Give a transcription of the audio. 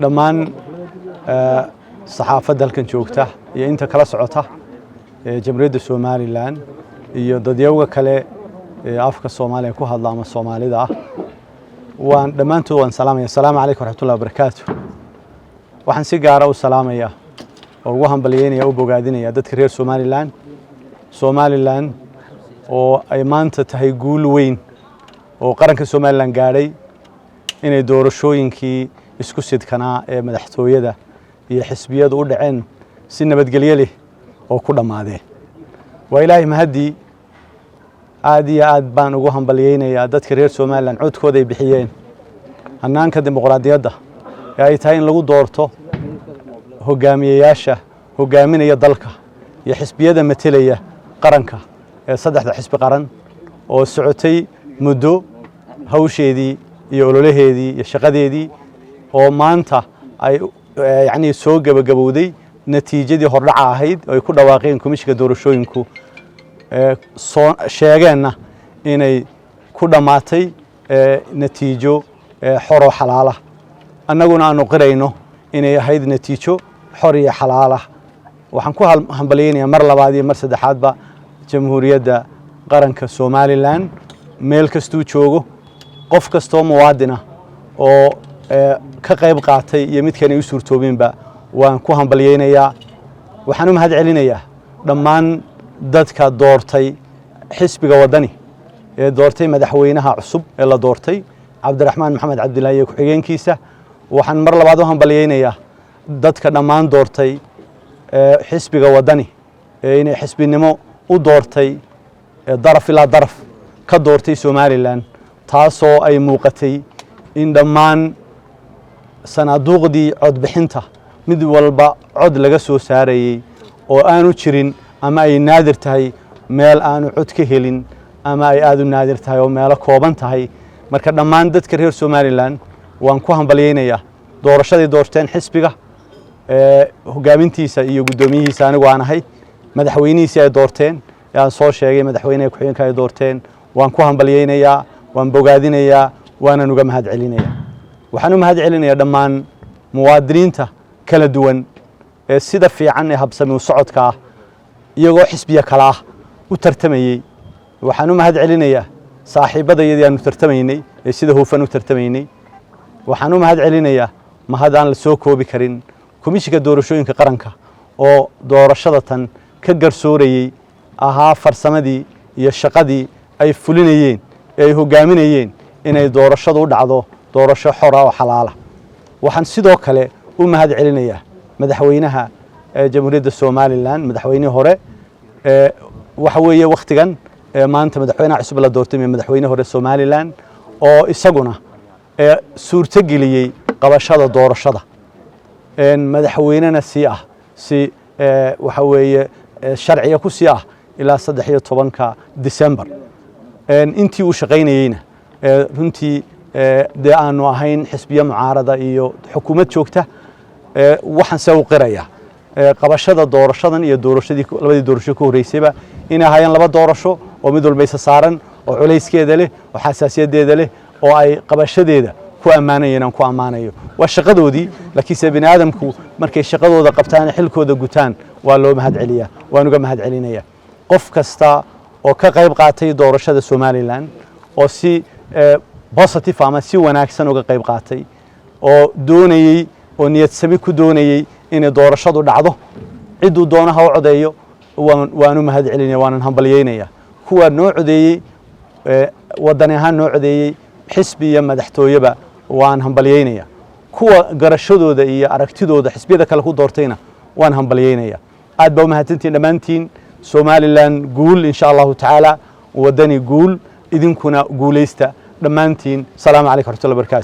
dhammaan saxaafadda halkan joogta iyo inta kala socota jamhuuriyadda Somaliland iyo dadyowga kale afka Soomaaliya ku hadla ama Soomaalida ah waan dhamaantood waan salaamaya. Assalaamu calaykum waraxmatullaahi wabarakaatuh. Waxaan si gaar ah u salaamaya oo ugu hambalyeynaya oo bogaadinaya dadka reer Somaliland oo ay maanta tahay guul weyn oo qaranka Somaliland gaaray inay doorashooyinkii isku sidkanaa ee madaxtooyada iyo xisbiyada u dhaceen si nabadgelyo leh oo ku dhamaadeen. Waa Ilaahay mahadi aad iyo aad baan ugu hambalyeynaya dadka reer Somaliland codkooda ay bixiyeen hannaanka dimuqraadiyadda ee ay tahay in lagu doorto hogaamiyayaasha hogaaminaya dalka iyo xisbiyada metelaya qaranka ee saddexda xisbi qaran oo socotay muddo hawsheedii iyo ololaheedii iyo shaqadeedii oo maanta ay soo gabagabowday natiijadii hordhaca ahayd oo ay ku dhawaaqeen komishiga doorashooyinku sheegeenna inay ku dhamaatay natiijo xor oo xalaal ah. annaguna aanu qirayno inay ahayd natiijo xor iyo xalaal ah. waxaan ku hambalyeynayaa mar labaad iyo mar saddexaadba jamhuuriyadda qaranka Somaliland meel kastuu joogo qof kastoo muwaadin ah oo ka qayb qaatay iyo midkan ay u suurtoobinba waan ku hambalyeynayaa. waxaan u mahad celinayaa dhammaan dadka doortay xisbiga wadani ee doortay madaxweynaha cusub ee la doortay Cabdiraxmaan Maxamed Cabdilaahi ku xigeenkiisa. waxaan mar labaad u hambalyeynayaa dadka dhammaan doortay xisbiga wadani ee inay xisbinimo u doortay daraf ilaa daraf ka doortay Somaliland taasoo ay muuqatay in dhammaan sanaaduuqdii codbixinta mid walba cod laga soo saarayay oo aanu jirin ama ay naadir tahay meel aanu cod ka helin ama ay aad u naadir tahay oo meelo kooban tahay. marka dhammaan dadka reer Somaliland waan ku hambalyeynayaa doorashadii doorteen xisbiga hogaamintiisa iyo gudoomiyihiisa anigu aan ahay madaxweynihiisa ay doorteen aan soo sheegay madaxweynaha ku xigeenka ay doorteen waan ku hambalyeynayaa waan bogaadinayaa waanan uga mahad celinayaa. waxaan u mahad celinayaa dhammaan muwaadiniinta kala duwan ee sida fiican ee habsami u socodka ah iyagoo xisbiya kala ah u tartamayay. waxaan u mahad celinayaa saaxiibadayadii aanu tartamaynay ee sida hufan u tartamaynay. waxaan u mahad celinayaa mahad aan la soo koobi karin komishiga doorashooyinka qaranka oo doorashada tan ka garsoorayay ahaa farsamadii iyo shaqadii ay fulinayeen ee ay hogaaminayeen inay doorashadu u dhacdo doorasho xor ah oo xalaal ah. waxaan sidoo kale u mahad celinayaa madaxweynaha jamhuuriyadda Somaliland madaxweynihii hore waxa weeye waqtigan maanta madaxweynaha cusub la doortay madaxweynaha hore Somaliland oo isaguna suurto geliyay qabashada doorashada madaxweynena si waxa weeye sharciga ku sii ah ilaa 13 December intii uu shaqaynayayna runtii de aanu ahayn xisbiya mucaarada iyo xukuumad joogta. waxaan soo qirayaa qabashada doorashadan iyo doorashadii labadii doorasho ku horeysayba in ahaayeen laba doorasho oo mid walba isa saaran oo culeyskeeda leh oo xasaasiyadeeda leh oo ay qabashadeeda ku ammaanayeen ku ammaanayo waa shaqadoodii. laakiin bini aadamku markay shaqadooda qabtaan xilkooda gutaan waa loo mahad celiyaa waan uga mahad celinayaa qof kasta oo ka qayb qaatay doorashada Somaliland oo si positive ama si wanaagsan uga qayb qaatay oo doonayay oo niyad sami ku doonayay in doorashadu dhacdo ciduu doonaha u codeeyo waan u mahad celinayaa waan hambalyeynayaa kuwa noo codeeyay wadani ahaan noo codeeyay xisbi iyo madaxtooyaba waan hambalyeynayaa kuwa garashadooda iyo aragtidooda xisbiyada kale ku doortayna waan hambalyeynayaa. aad baa u mahadsantiin dhammaantiin. Somaliland guul insha Allah taala wadani guul idinkuna guuleysta dhammaantiin. Salaamu calaykum waraxmatullaahi wabarakaatuh.